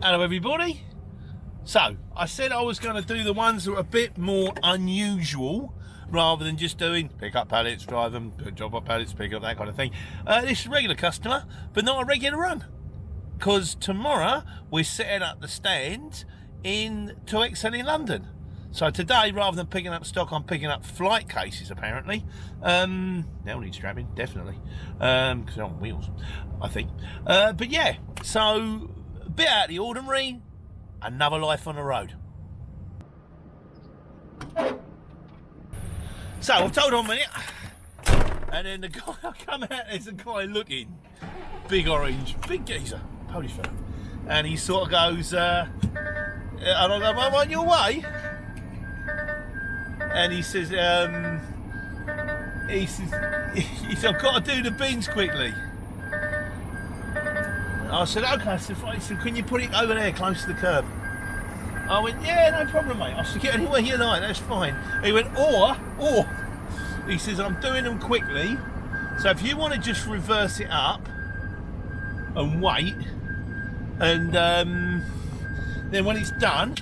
Hello everybody. So, I said I was going to do the ones that are a bit more unusual rather than just doing pick up pallets, drive them, drop off pallets, pick up, that kind of thing. This is a regular customer, but not a regular run. Because tomorrow we're setting up the stand in 2XL in London. So today, rather than picking up stock, I'm picking up flight cases apparently. They'll need strapping, definitely. Because they're on wheels, I think. But yeah, so a bit out of the ordinary. Another life on the road. So I've told on a minute, and then the guy I come out, there's a guy looking big orange, big geezer, Polish fella, and he sort of goes, and I go, I'm on your way, and he says, I've got to do the bins quickly. I said, okay. I said, can you put it over there, close to the curb? I went, yeah, no problem, mate. I said, get anywhere you like, that's fine. He went, or, he says, I'm doing them quickly, so if you want to just reverse it up and wait, and then when it's done,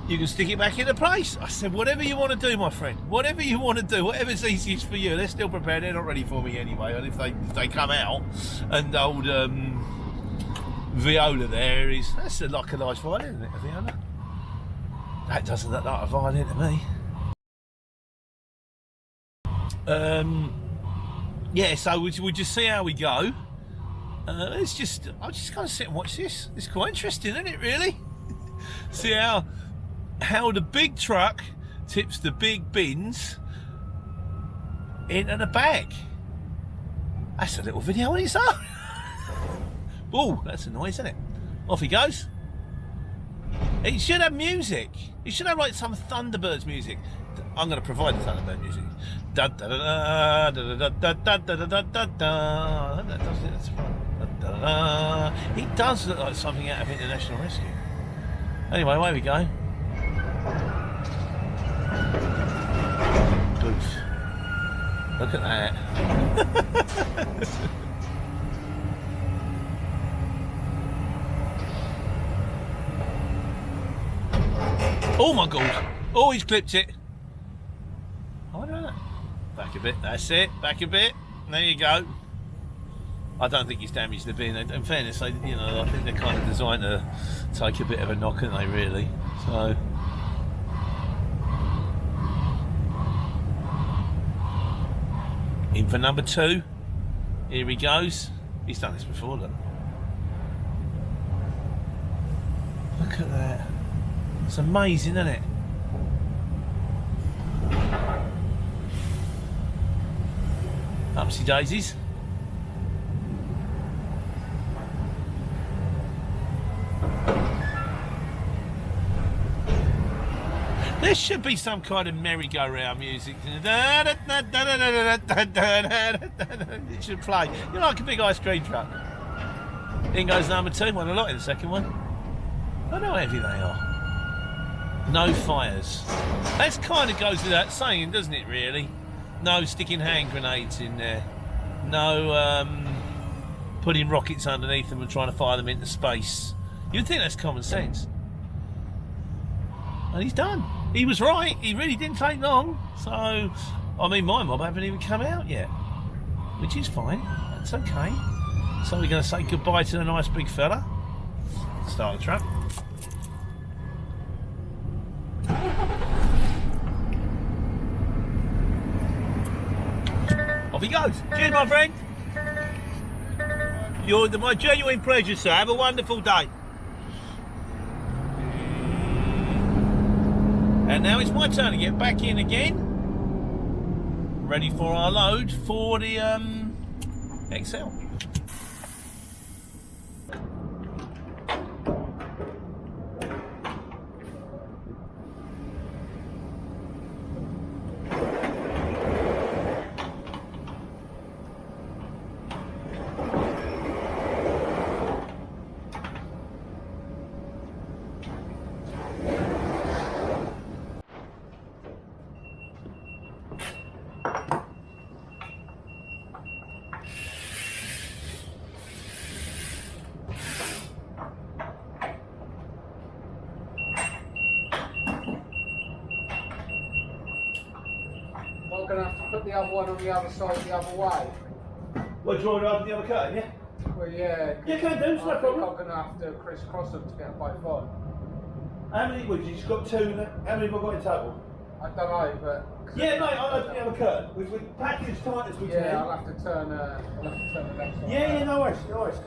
you can stick it back into place. I said, whatever you want to do, my friend. Whatever you want to do, whatever's easiest for you. They're still prepared. They're not ready for me anyway. And if they come out, and old Viola there that's like a nice violin, isn't it, a Viola? That doesn't look like a violin to me. Yeah, so we just see how we go. I'm just going to sit and watch this. It's quite interesting, isn't it, really? See how the big truck tips the big bins into the bag. That's a little video on its own. Oh, that's a noise, isn't it? Off he goes. It should have music. It should have like some Thunderbirds music. I'm going to provide the Thunderbird music. Da da da da da da da da da da da. That does it. That's fun. Da da. It does look like something out of International Rescue. Anyway, away we go. Boof. Look at that. Oh my god. Oh, he's clipped it. I don't know. Back a bit. That's it. Back a bit. There you go. I don't think he's damaged the bin. In fairness, I think they're kind of designed to take a bit of a knock, aren't they, really? So, in for number 2. Here he goes. He's done this before, look. Look at that. It's amazing, isn't it? Upsy daisies. There should be some kind of merry-go-round music. It should play. You're like a big ice cream truck. In goes number 2. Won a lot in the second one. I don't know how heavy they are. No fires. That kind of goes without saying, doesn't it, really? No sticking hand grenades in there. No putting rockets underneath them and trying to fire them into space. You'd think that's common sense. And he's done. He was right. He really didn't take long. So, I mean, my mob haven't even come out yet, which is fine. That's okay. So we're going to say goodbye to the nice big fella. Start the truck. Off he goes. Cheers, my friend. You're my genuine pleasure, sir. Have a wonderful day. And now it's my turn to get back in again. Ready for our load for the XL. going to have to put the other one on the other side the other way. Well, do you want to open the other curtain, yeah? Well, yeah. Yeah, can do, it's no problem. I'm going to have to crisscross them to get both on. How many would you? You've got two. How many have I got in total? I don't know, but... Yeah, mate, I'll open the other curtain. We've packed it as tight as we can. Yeah, I'll have to turn the next one. Yeah, no worries, no worries.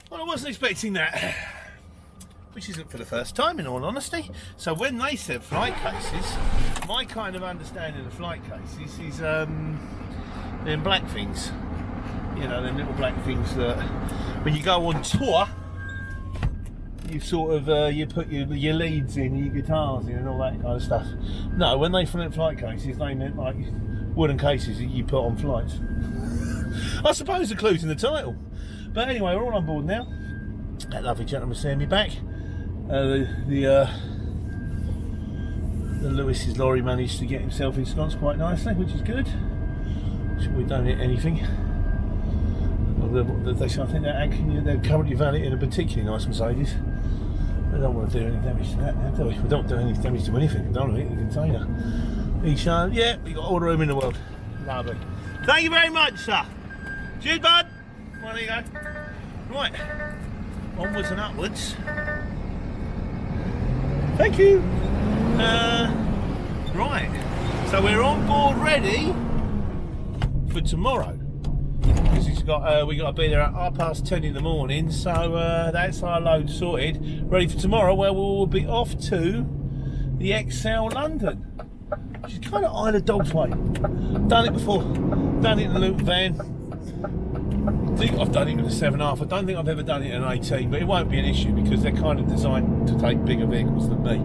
Well, I wasn't expecting that, which isn't for the first time in all honesty. So when they said flight cases, my kind of understanding of flight cases is them black things. You know, them little black things that when you go on tour, you sort of you put your leads in, your guitars in and all that kind of stuff. No, when they flight cases, they meant like wooden cases that you put on flights. I suppose the clue's in the title. But anyway, we're all on board now. That lovely gentleman sending me back. The Lewis's lorry managed to get himself ensconced quite nicely, which is good. We don't hit anything. I think they're currently valid in a particularly nice Mercedes. We don't want to do any damage to that, do we? We don't do any damage to anything. We don't hit the container. Yeah, we got all the room in the world. Lovely. Thank you very much, sir. Cheers, bud. Well, there you go. Right, onwards and upwards. Thank you. Right, so we're on board ready for tomorrow. Because we got to be there at 10:30 in the morning. So that's our load sorted, ready for tomorrow, where we'll be off to the XL London, which is kind of Isle of Dogs way. Done it before. Done it in the Luton van. I think I've done it with a 7.5. I don't think I've ever done it in an 18, but it won't be an issue because they're kind of designed to take bigger vehicles than me.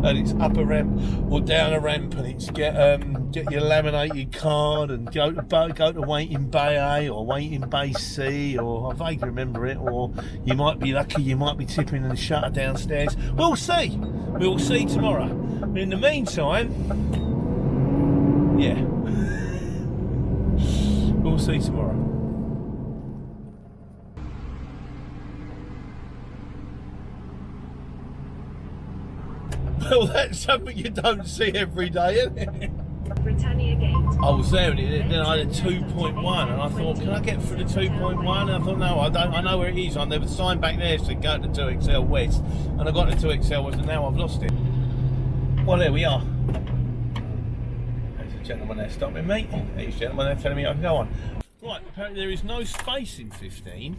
And it's up a ramp or down a ramp, and it's get your laminated card and go to waiting bay A or waiting bay C, or I vaguely remember it. Or you might be lucky, you might be tipping the shutter downstairs. We'll see. We'll see tomorrow. But in the meantime, yeah, we'll see tomorrow. Well, that's something you don't see every day, isn't it? Britannia Gate. I was there, and then I had a 2.1, and I thought, can I get through the 2.1? And I thought, no, I don't. I know where it is. There was a sign back there to go to 2XL West, and I got to 2XL West, and now I've lost it. Well, there we are. There's a gentleman there stopping me. There's a gentleman there telling me I can go on. Right, apparently there is no space in 15,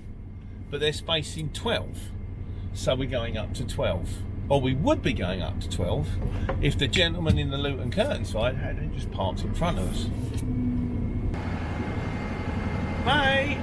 but there's space in 12. So we're going up to 12. Or we would be going up to 12 if the gentleman in the Luton curtain side hadn't just parked in front of us. Bye!